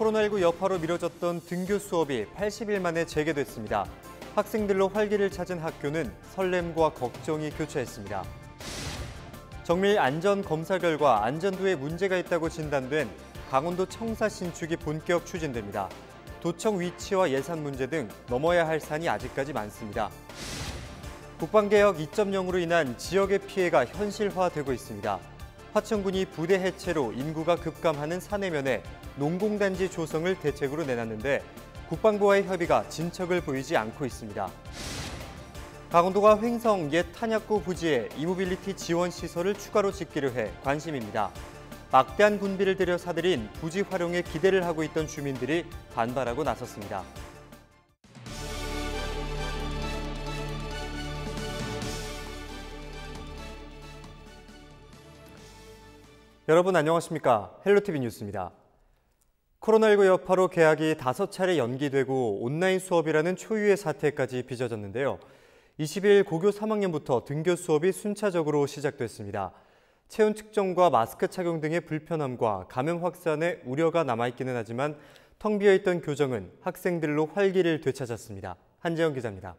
코로나19 여파로 미뤄졌던 등교 수업이 80일 만에 재개됐습니다. 학생들로 활기를 찾은 학교는 설렘과 걱정이 교차했습니다. 정밀 안전 검사 결과 안전도에 문제가 있다고 진단된 강원도 청사 신축이 본격 추진됩니다. 도청 위치와 예산 문제 등 넘어야 할 산이 아직까지 많습니다. 국방개혁 2.0으로 인한 지역의 피해가 현실화되고 있습니다. 화천군이 부대 해체로 인구가 급감하는 사내면에 농공단지 조성을 대책으로 내놨는데 국방부와의 협의가 진척을 보이지 않고 있습니다. 강원도가 횡성 옛 탄약고 부지에 이모빌리티 지원 시설을 추가로 짓기로 해 관심입니다. 막대한 군비를 들여 사들인 부지 활용에 기대를 하고 있던 주민들이 반발하고 나섰습니다. 여러분 안녕하십니까? 헬로티비 뉴스입니다. 코로나19 여파로 개학이 5차례 연기되고 온라인 수업이라는 초유의 사태까지 빚어졌는데요. 20일 고교 3학년부터 등교 수업이 순차적으로 시작됐습니다. 체온 측정과 마스크 착용 등의 불편함과 감염 확산의 우려가 남아있기는 하지만 텅 비어있던 교정은 학생들로 활기를 되찾았습니다. 한재영 기자입니다.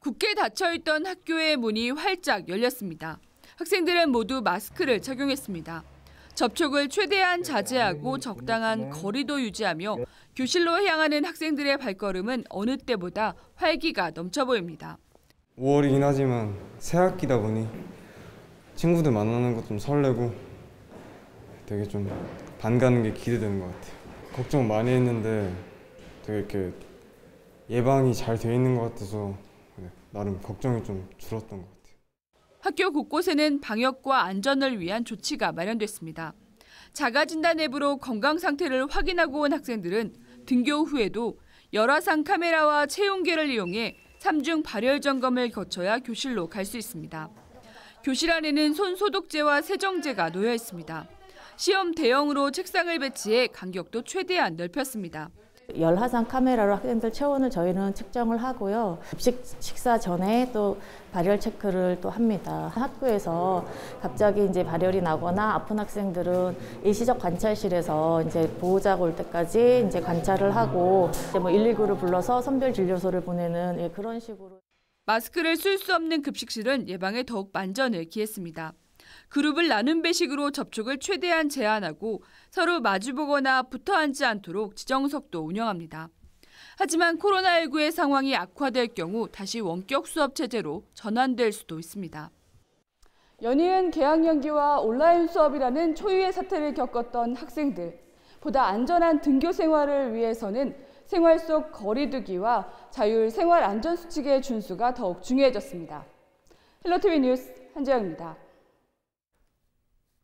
굳게 닫혀있던 학교의 문이 활짝 열렸습니다. 학생들은 모두 마스크를 착용했습니다. 접촉을 최대한 자제하고 적당한 거리도 유지하며 교실로 향하는 학생들의 발걸음은 어느 때보다 활기가 넘쳐 보입니다. 5월이긴 하지만 새 학기다 보니 친구들 만나는 것 좀 설레고 되게 좀 반가는 게 기대되는 것 같아요. 걱정 많이 했는데 되게 이렇게 예방이 잘 돼 있는 것 같아서 나름 걱정이 좀 줄었던 것 같아요. 학교 곳곳에는 방역과 안전을 위한 조치가 마련됐습니다. 자가진단 앱으로 건강 상태를 확인하고 온 학생들은 등교 후에도 열화상 카메라와 체온계를 이용해 3중 발열 점검을 거쳐야 교실로 갈 수 있습니다. 교실 안에는 손 소독제와 세정제가 놓여 있습니다. 시험 대형으로 책상을 배치해 간격도 최대한 넓혔습니다. 열화상 카메라로 학생들 체온을 저희는 측정을 하고요. 식사 전에 또 발열 체크를 또 합니다. 학교에서 갑자기 이제 발열이 나거나 아픈 학생들은 일시적 관찰실에서 이제 보호자가 올 때까지 이제 관찰을 하고 이제 뭐 119를 불러서 선별 진료소를 보내는 그런 식으로. 마스크를 쓸 수 없는 급식실은 예방에 더욱 만전을 기했습니다. 그룹을 나눈 배식으로 접촉을 최대한 제한하고 서로 마주보거나 붙어 앉지 않도록 지정석도 운영합니다. 하지만 코로나19의 상황이 악화될 경우 다시 원격 수업 체제로 전환될 수도 있습니다. 연이은 개학 연기와 온라인 수업이라는 초유의 사태를 겪었던 학생들. 보다 안전한 등교 생활을 위해서는 생활 속 거리 두기와 자율 생활 안전 수칙의 준수가 더욱 중요해졌습니다. 헬로티비 뉴스 한재영입니다.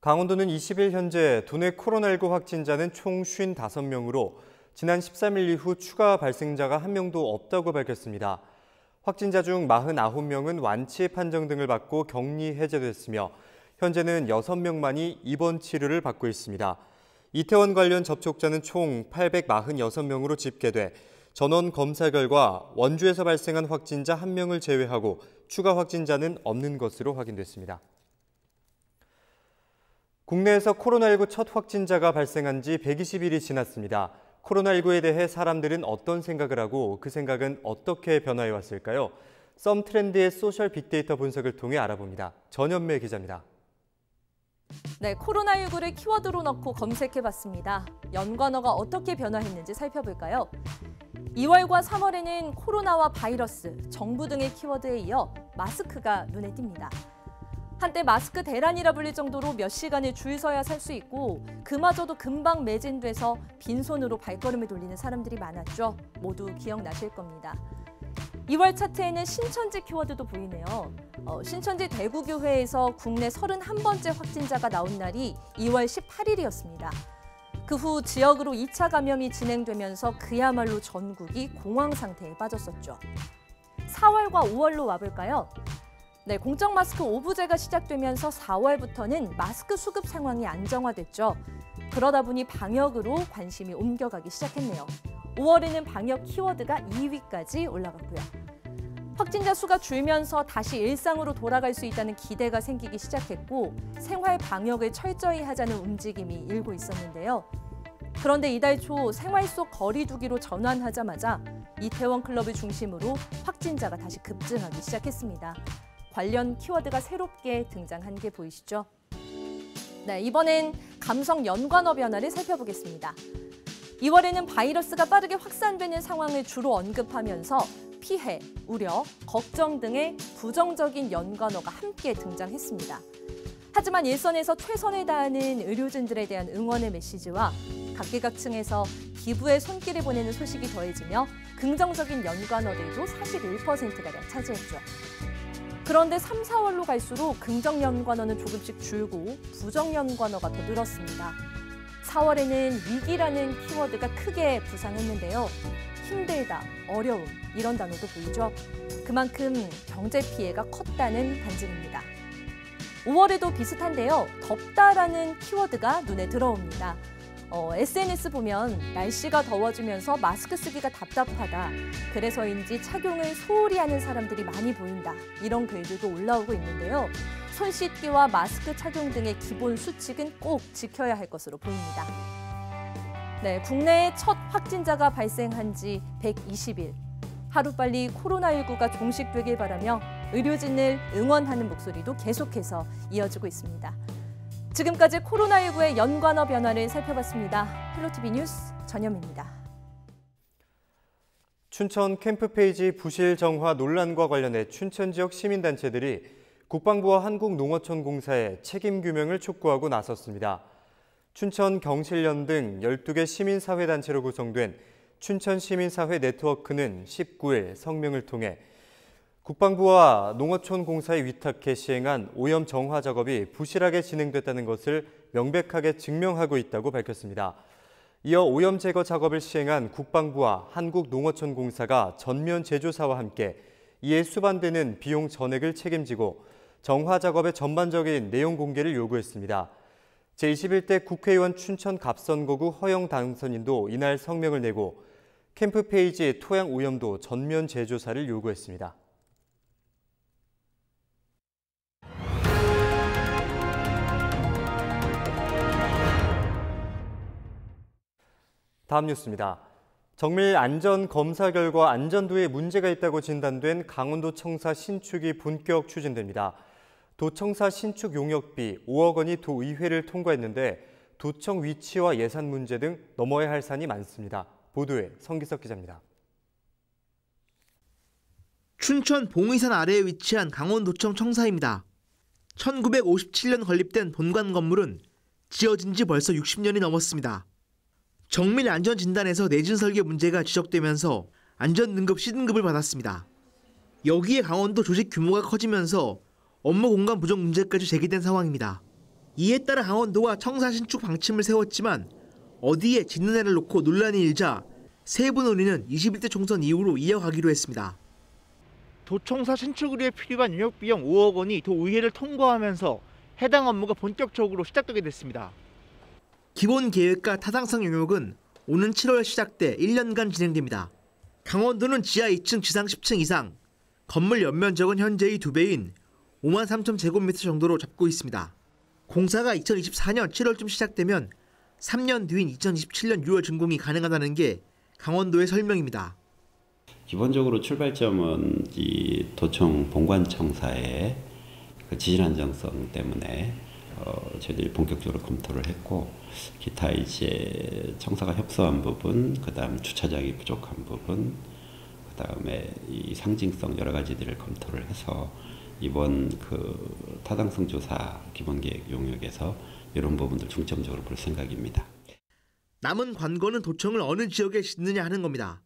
강원도는 20일 현재 도내 코로나19 확진자는 총 55명으로 지난 13일 이후 추가 발생자가 1명도 없다고 밝혔습니다. 확진자 중 49명은 완치 판정 등을 받고 격리 해제됐으며 현재는 6명만이 입원 치료를 받고 있습니다. 이태원 관련 접촉자는 총 846명으로 집계돼 전원 검사 결과 원주에서 발생한 확진자 1명을 제외하고 추가 확진자는 없는 것으로 확인됐습니다. 국내에서 코로나19 첫 확진자가 발생한 지 120일이 지났습니다. 코로나19에 대해 사람들은 어떤 생각을 하고 그 생각은 어떻게 변화해 왔을까요? 썸트렌드의 소셜 빅데이터 분석을 통해 알아봅니다. 전현매 기자입니다. 네, 코로나19를 키워드로 넣고 검색해봤습니다. 연관어가 어떻게 변화했는지 살펴볼까요? 2월과 3월에는 코로나와 바이러스, 정부 등의 키워드에 이어 마스크가 눈에 띕니다. 한때 마스크 대란이라 불릴 정도로 몇 시간을 줄 서야 살 수 있고 그마저도 금방 매진돼서 빈손으로 발걸음을 돌리는 사람들이 많았죠. 모두 기억나실 겁니다. 2월 차트에는 신천지 키워드도 보이네요. 신천지 대구교회에서 국내 31번째 확진자가 나온 날이 2월 18일이었습니다. 그 후 지역으로 2차 감염이 진행되면서 그야말로 전국이 공황 상태에 빠졌었죠. 4월과 5월로 와볼까요? 네, 공적 마스크 오부제가 시작되면서 4월부터는 마스크 수급 상황이 안정화됐죠. 그러다 보니 방역으로 관심이 옮겨가기 시작했네요. 5월에는 방역 키워드가 2위까지 올라갔고요. 확진자 수가 줄면서 다시 일상으로 돌아갈 수 있다는 기대가 생기기 시작했고 생활 방역을 철저히 하자는 움직임이 일고 있었는데요. 그런데 이달 초 생활 속 거리 두기로 전환하자마자 이태원 클럽을 중심으로 확진자가 다시 급증하기 시작했습니다. 관련 키워드가 새롭게 등장한 게 보이시죠? 네, 이번엔 감성 연관어 변화를 살펴보겠습니다. 2월에는 바이러스가 빠르게 확산되는 상황을 주로 언급하면서 피해, 우려, 걱정 등의 부정적인 연관어가 함께 등장했습니다. 하지만 일선에서 최선을 다하는 의료진들에 대한 응원의 메시지와 각계각층에서 기부의 손길을 보내는 소식이 더해지며 긍정적인 연관어들도 41%가량 차지했죠. 그런데 3, 4월로 갈수록 긍정 연관어는 조금씩 줄고 부정 연관어가 더 늘었습니다. 4월에는 위기라는 키워드가 크게 부상했는데요. 힘들다, 어려움 이런 단어도 보이죠. 그만큼 경제 피해가 컸다는 반증입니다. 5월에도 비슷한데요. 덥다라는 키워드가 눈에 들어옵니다. SNS 보면 날씨가 더워지면서 마스크 쓰기가 답답하다. 그래서인지 착용을 소홀히 하는 사람들이 많이 보인다. 이런 글들도 올라오고 있는데요. 손 씻기와 마스크 착용 등의 기본 수칙은 꼭 지켜야 할 것으로 보입니다. 네, 국내에 첫 확진자가 발생한 지 120일. 하루빨리 코로나19가 종식되길 바라며 의료진을 응원하는 목소리도 계속해서 이어지고 있습니다. 지금까지 코로나19의 연관어 변화를 살펴봤습니다. 헬로티비 뉴스 전현미입니다. 춘천 캠프페이지 부실 정화 논란과 관련해 춘천 지역 시민단체들이 국방부와 한국농어촌공사에 책임 규명을 촉구하고 나섰습니다. 춘천 경실련 등 12개 시민사회단체로 구성된 춘천시민사회 네트워크는 19일 성명을 통해 국방부와 농어촌공사에 위탁해 시행한 오염 정화 작업이 부실하게 진행됐다는 것을 명백하게 증명하고 있다고 밝혔습니다. 이어 오염 제거 작업을 시행한 국방부와 한국농어촌공사가 전면 제조사와 함께 이에 수반되는 비용 전액을 책임지고 정화 작업의 전반적인 내용 공개를 요구했습니다. 제21대 국회의원 춘천 갑선거구 허영 당선인도 이날 성명을 내고 캠프페이지 토양 오염도 전면 재조사를 요구했습니다. 다음 뉴스입니다. 정밀 안전 검사 결과 안전도에 문제가 있다고 진단된 강원도 청사 신축이 본격 추진됩니다. 도청사 신축 용역비 5억 원이 도의회를 통과했는데 도청 위치와 예산 문제 등 넘어야 할 산이 많습니다. 보도에 성기석 기자입니다. 춘천 봉의산 아래에 위치한 강원도청 청사입니다. 1957년 건립된 본관 건물은 지어진 지 벌써 60년이 넘었습니다. 정밀 안전 진단에서 내진 설계 문제가 지적되면서 안전 등급 C등급을 받았습니다. 여기에 강원도 조직 규모가 커지면서 업무 공간 부족 문제까지 제기된 상황입니다. 이에 따라 강원도가 청사 신축 방침을 세웠지만 어디에 짓는 애를 놓고 논란이 일자 세부 논의는 21대 총선 이후로 이어가기로 했습니다. 도청사 신축을 위해 필요한 용역 비용 5억 원이 도의회를 통과하면서 해당 업무가 본격적으로 시작되게 됐습니다. 기본 계획과 타당성 용역은 오는 7월 시작돼 1년간 진행됩니다. 강원도는 지하 2층, 지상 10층 이상, 건물 연면적은 현재의 2배인 5만 3천 제곱미터 정도로 잡고 있습니다. 공사가 2024년 7월쯤 시작되면 3년 뒤인 2027년 6월 준공이 가능하다는 게 강원도의 설명입니다. 기본적으로 출발점은 이 도청 본관청사의 그 지질 안정성 때문에 저희들이 본격적으로 검토를 했고, 기타 이제 청사가 협소한 부분, 그다음 주차장이 부족한 부분, 그다음에 이 상징성 여러 가지들을 검토를 해서 이번 그 타당성 조사 기본계획 용역에서 이런 부분들 중점적으로 볼 생각입니다. 남은 관건은 도청을 어느 지역에 짓느냐 하는 겁니다.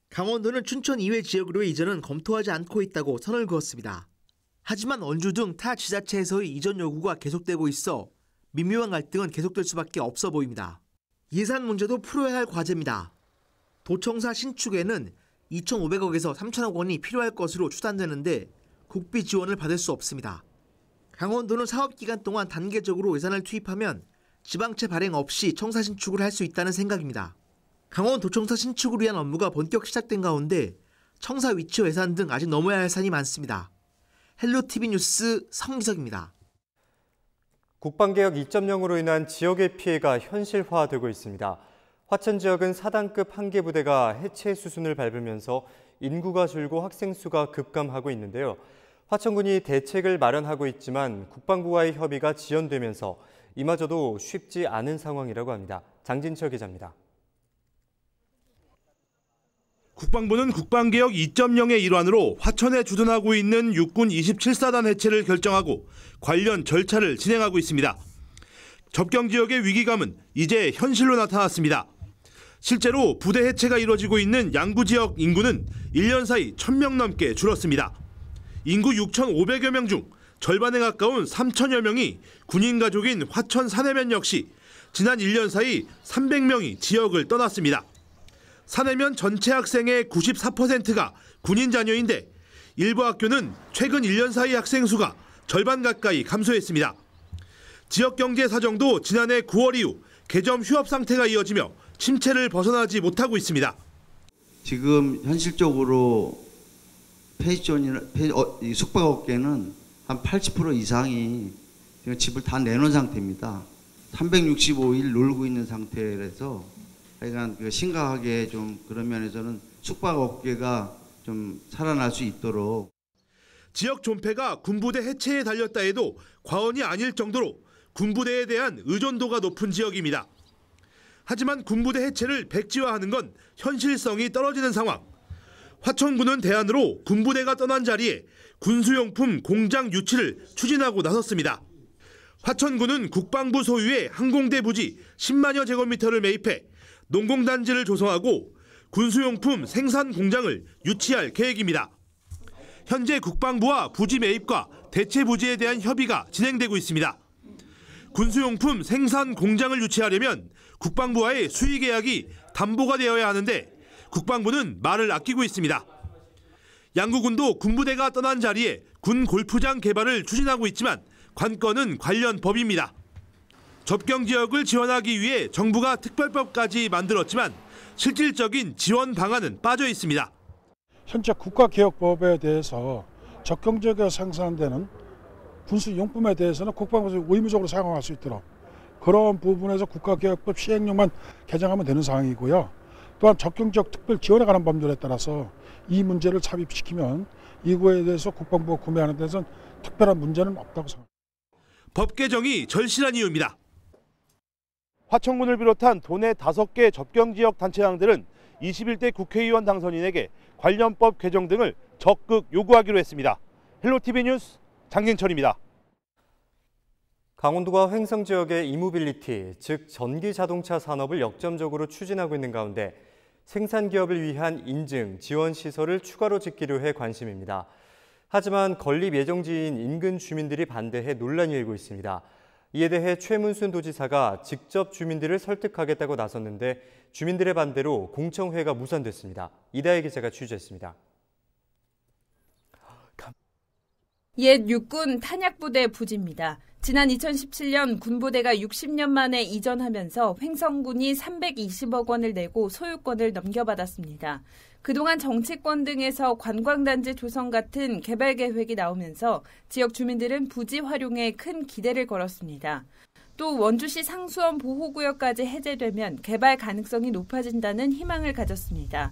강원도는 춘천 이외 지역으로의 이전은 검토하지 않고 있다고 선을 그었습니다. 하지만 원주 등 타 지자체에서의 이전 요구가 계속되고 있어 미묘한 갈등은 계속될 수밖에 없어 보입니다. 예산 문제도 풀어야 할 과제입니다. 도청사 신축에는 2,500억에서 3,000억 원이 필요할 것으로 추산되는데 국비 지원을 받을 수 없습니다. 강원도는 사업 기간 동안 단계적으로 예산을 투입하면 지방채 발행 없이 청사 신축을 할 수 있다는 생각입니다. 강원도청사 신축을 위한 업무가 본격 시작된 가운데 청사 위치와 예산 등 아직 넘어야 할 산이 많습니다. 헬로티비 뉴스 성기석입니다. 국방개혁 2.0으로 인한 지역의 피해가 현실화되고 있습니다. 화천 지역은 4단급 한개 부대가 해체 수순을 밟으면서 인구가 줄고 학생 수가 급감하고 있는데요. 화천군이 대책을 마련하고 있지만 국방부와의 협의가 지연되면서 이마저도 쉽지 않은 상황이라고 합니다. 장진철 기자입니다. 국방부는 국방개혁 2.0의 일환으로 화천에 주둔하고 있는 육군 27사단 해체를 결정하고 관련 절차를 진행하고 있습니다. 접경 지역의 위기감은 이제 현실로 나타났습니다. 실제로 부대 해체가 이루어지고 있는 양구 지역 인구는 1년 사이 1,000명 넘게 줄었습니다. 인구 6,500여 명 중 절반에 가까운 3,000여 명이 군인 가족인 화천 사내면 역시 지난 1년 사이 300명이 지역을 떠났습니다. 사내면 전체 학생의 94%가 군인 자녀인데 일부 학교는 최근 1년 사이 학생 수가 절반 가까이 감소했습니다. 지역 경제 사정도 지난해 9월 이후 개점 휴업 상태가 이어지며 침체를 벗어나지 못하고 있습니다. 지금 현실적으로 펜션이나 숙박업계는 한 80% 이상이 지금 집을 다 내놓은 상태입니다. 365일 놀고 있는 상태라서 하여간 심각하게 좀 그런 면에서는 숙박업계가 좀 살아날 수 있도록. 지역 존폐가 군부대 해체에 달렸다 해도 과언이 아닐 정도로 군부대에 대한 의존도가 높은 지역입니다. 하지만 군부대 해체를 백지화하는 건 현실성이 떨어지는 상황. 화천군은 대안으로 군부대가 떠난 자리에 군수용품 공장 유치를 추진하고 나섰습니다. 화천군은 국방부 소유의 항공대 부지 10만여 제곱미터를 매입해 농공단지를 조성하고 군수용품 생산 공장을 유치할 계획입니다. 현재 국방부와 부지 매입과 대체 부지에 대한 협의가 진행되고 있습니다. 군수용품 생산 공장을 유치하려면 국방부와의 수의 계약이 담보가 되어야 하는데 국방부는 말을 아끼고 있습니다. 양구군도 군부대가 떠난 자리에 군 골프장 개발을 추진하고 있지만 관건은 관련 법입니다. 접경 지역을 지원하기 위해 정부가 특별법까지 만들었지만 실질적인 지원 방안은 빠져 있습니다. 현재 국가개혁법에 대해서 접경 지역에 생산되는 군수용품에 대해서는 국방부에서 의무적으로 사용할 수 있도록 그런 부분에서 국가개혁법 시행령만 개정하면 되는 상황이고요. 또한 접경 지역 특별 지원에 관한 법률에 따라서 이 문제를 삽입시키면 이거에 대해서 국방부가 구매하는 데서는 특별한 문제는 없다고 생각합니다. 법 개정이 절실한 이유입니다. 화천군을 비롯한 도내 5개 접경지역 단체장들은 21대 국회의원 당선인에게 관련 법 개정 등을 적극 요구하기로 했습니다. 헬로티비 뉴스 장진철입니다. 강원도가 횡성 지역의 이모빌리티, 즉 전기자동차 산업을 역점적으로 추진하고 있는 가운데 생산 기업을 위한 인증, 지원 시설을 추가로 짓기로 해 관심입니다. 하지만 건립 예정지인 인근 주민들이 반대해 논란이 일고 있습니다. 이에 대해 최문순 도지사가 직접 주민들을 설득하겠다고 나섰는데 주민들의 반대로 공청회가 무산됐습니다. 이다혜 기자가 취재했습니다. 옛 육군 탄약부대 부지입니다. 지난 2017년 군부대가 60년 만에 이전하면서 횡성군이 320억 원을 내고 소유권을 넘겨받았습니다. 그동안 정치권 등에서 관광단지 조성 같은 개발 계획이 나오면서 지역 주민들은 부지 활용에 큰 기대를 걸었습니다. 또 원주시 상수원 보호구역까지 해제되면 개발 가능성이 높아진다는 희망을 가졌습니다.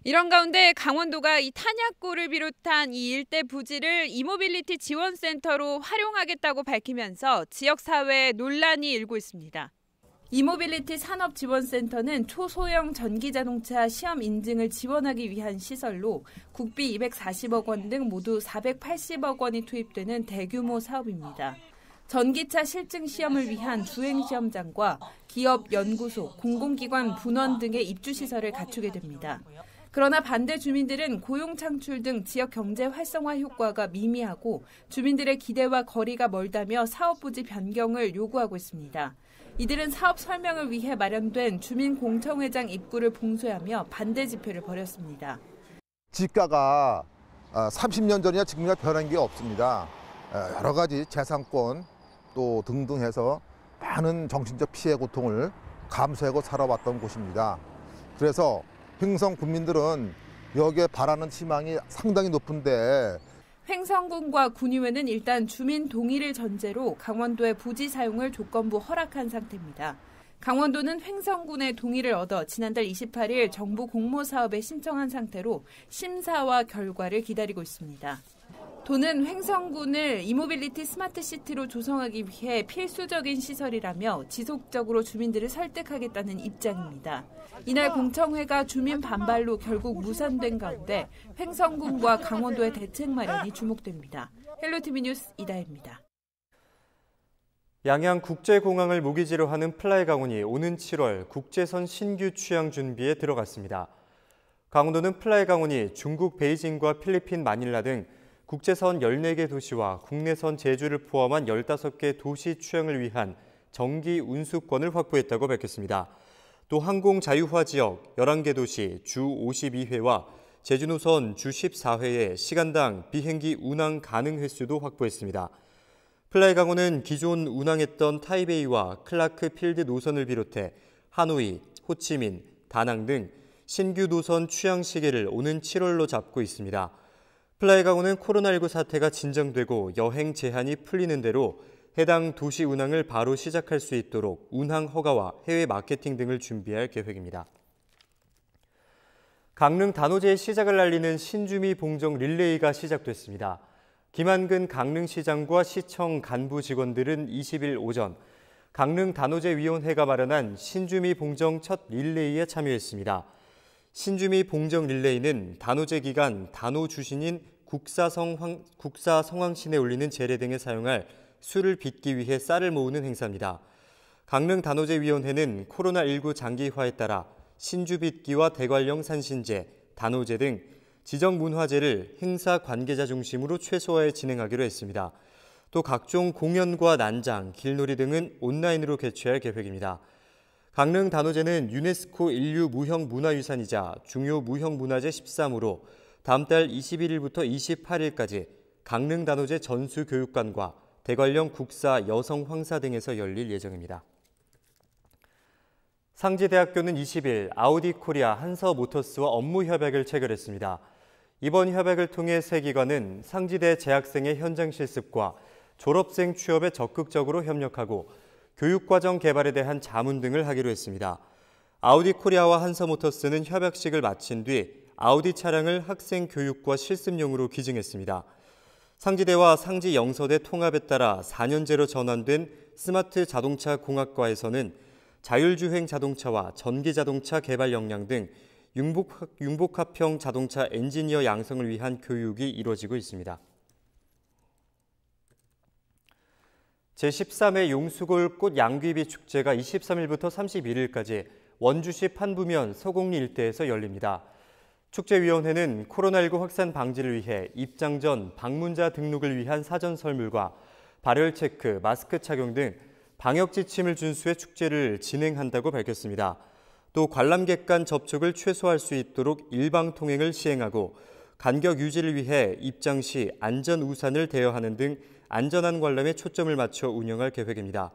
이런 가운데 강원도가 이 탄약고를 비롯한 이 일대 부지를 이모빌리티 지원센터로 활용하겠다고 밝히면서 지역사회에 논란이 일고 있습니다. 이모빌리티 산업지원센터는 초소형 전기자동차 시험 인증을 지원하기 위한 시설로 국비 240억 원 등 모두 480억 원이 투입되는 대규모 사업입니다. 전기차 실증 시험을 위한 주행시험장과 기업, 연구소, 공공기관, 분원 등의 입주시설을 갖추게 됩니다. 그러나 반대 주민들은 고용 창출 등 지역 경제 활성화 효과가 미미하고 주민들의 기대와 거리가 멀다며 사업 부지 변경을 요구하고 있습니다. 이들은 사업 설명을 위해 마련된 주민공청회장 입구를 봉쇄하며 반대 집회를 벌였습니다. 지가가 30년 전이나 지금이나 변한 게 없습니다. 여러 가지 재산권 또 등등 해서 많은 정신적 피해 고통을 감수하고 살아왔던 곳입니다. 그래서 횡성 국민들은 여기에 바라는 희망이 상당히 높은데 횡성군과 군의회는 일단 주민 동의를 전제로 강원도의 부지 사용을 조건부 허락한 상태입니다. 강원도는 횡성군의 동의를 얻어 지난달 28일 정부 공모사업에 신청한 상태로 심사와 결과를 기다리고 있습니다. 도는 횡성군을 이모빌리티 스마트시티로 조성하기 위해 필수적인 시설이라며 지속적으로 주민들을 설득하겠다는 입장입니다. 이날 공청회가 주민 반발로 결국 무산된 가운데 횡성군과 강원도의 대책 마련이 주목됩니다. 헬로티비 뉴스 이다혜입니다. 양양 국제공항을 모기지로 하는 플라이 강원이 오는 7월 국제선 신규 취항 준비에 들어갔습니다. 강원도는 플라이 강원이 중국 베이징과 필리핀 마닐라 등 국제선 14개 도시와 국내선 제주를 포함한 15개 도시 취항을 위한 정기 운수권을 확보했다고 밝혔습니다. 또 항공 자유화 지역 11개 도시 주 52회와 제주 노선 주 14회의 시간당 비행기 운항 가능 횟수도 확보했습니다. 플라이 강원은 기존 운항했던 타이베이와 클라크 필드 노선을 비롯해 하노이, 호치민, 다낭 등 신규 노선 취항 시기를 오는 7월로 잡고 있습니다. 플라이 강원은 코로나19 사태가 진정되고 여행 제한이 풀리는 대로 해당 도시 운항을 바로 시작할 수 있도록 운항 허가와 해외 마케팅 등을 준비할 계획입니다. 강릉 단오제의 시작을 알리는 신주미 봉정 릴레이가 시작됐습니다. 김한근 강릉시장과 시청 간부 직원들은 20일 오전 강릉 단오제위원회가 마련한 신주미 봉정 첫 릴레이에 참여했습니다. 신주미 봉정 릴레이는 단오제 기간 단오 주신인 국사성황신에 올리는 제례 등에 사용할 술을 빚기 위해 쌀을 모으는 행사입니다. 강릉 단오제위원회는 코로나19 장기화에 따라 신주빚기와 대관령 산신제, 단오제 등 지정 문화제를 행사 관계자 중심으로 최소화해 진행하기로 했습니다. 또 각종 공연과 난장, 길놀이 등은 온라인으로 개최할 계획입니다. 강릉 단오제는 유네스코 인류 무형문화유산이자 중요 무형문화재 13호로 다음 달 21일부터 28일까지 강릉 단오제 전수교육관과 대관령 국사 여성 황사 등에서 열릴 예정입니다. 상지대학교는 20일 아우디 코리아 한서모터스와 업무 협약을 체결했습니다. 이번 협약을 통해 세 기관은 상지대 재학생의 현장 실습과 졸업생 취업에 적극적으로 협력하고 교육과정 개발에 대한 자문 등을 하기로 했습니다. 아우디 코리아와 한서모터스는 협약식을 마친 뒤 아우디 차량을 학생 교육과 실습용으로 기증했습니다. 상지대와 상지 영서대 통합에 따라 4년제로 전환된 스마트 자동차 공학과에서는 자율주행 자동차와 전기자동차 개발 역량 등 융복합형 자동차 엔지니어 양성을 위한 교육이 이루어지고 있습니다. 제13회 용수골 꽃 양귀비 축제가 23일부터 31일까지 원주시 판부면 서곡리 일대에서 열립니다. 축제위원회는 코로나19 확산 방지를 위해 입장 전 방문자 등록을 위한 사전 설물과 발열 체크, 마스크 착용 등 방역 지침을 준수해 축제를 진행한다고 밝혔습니다. 또 관람객 간 접촉을 최소화할 수 있도록 일방 통행을 시행하고 간격 유지를 위해 입장 시 안전 우산을 대여하는 등 안전한 관람에 초점을 맞춰 운영할 계획입니다.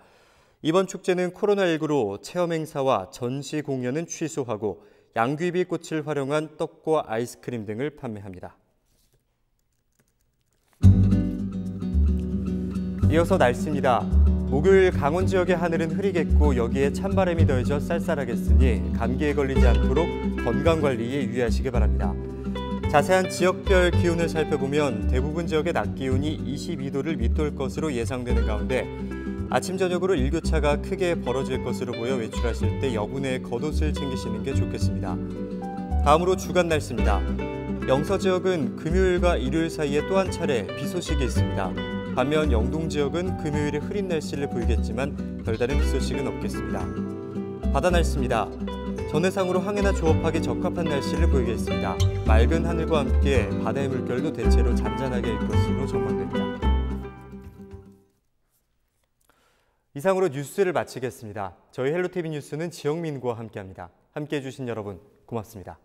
이번 축제는 코로나19로 체험 행사와 전시 공연은 취소하고 양귀비 꽃을 활용한 떡과 아이스크림 등을 판매합니다. 이어서 날씨입니다. 목요일 강원 지역의 하늘은 흐리겠고 여기에 찬바람이 더해져 쌀쌀하겠으니 감기에 걸리지 않도록 건강관리에 유의하시기 바랍니다. 자세한 지역별 기온을 살펴보면 대부분 지역의 낮 기온이 22도를 밑돌 것으로 예상되는 가운데 아침 저녁으로 일교차가 크게 벌어질 것으로 보여 외출하실 때 여분의 겉옷을 챙기시는 게 좋겠습니다. 다음으로 주간 날씨입니다. 영서 지역은 금요일과 일요일 사이에 또 한 차례 비 소식이 있습니다. 반면 영동 지역은 금요일에 흐린 날씨를 보이겠지만 별다른 비 소식은 없겠습니다. 바다 날씨입니다. 전해상으로 항해나 조업하기 적합한 날씨를 보이겠습니다. 맑은 하늘과 함께 바다의 물결도 대체로 잔잔하게 일 것으로 전망됩니다. 이상으로 뉴스를 마치겠습니다. 저희 헬로티비 뉴스는 지영민과 함께합니다. 함께해 주신 여러분 고맙습니다.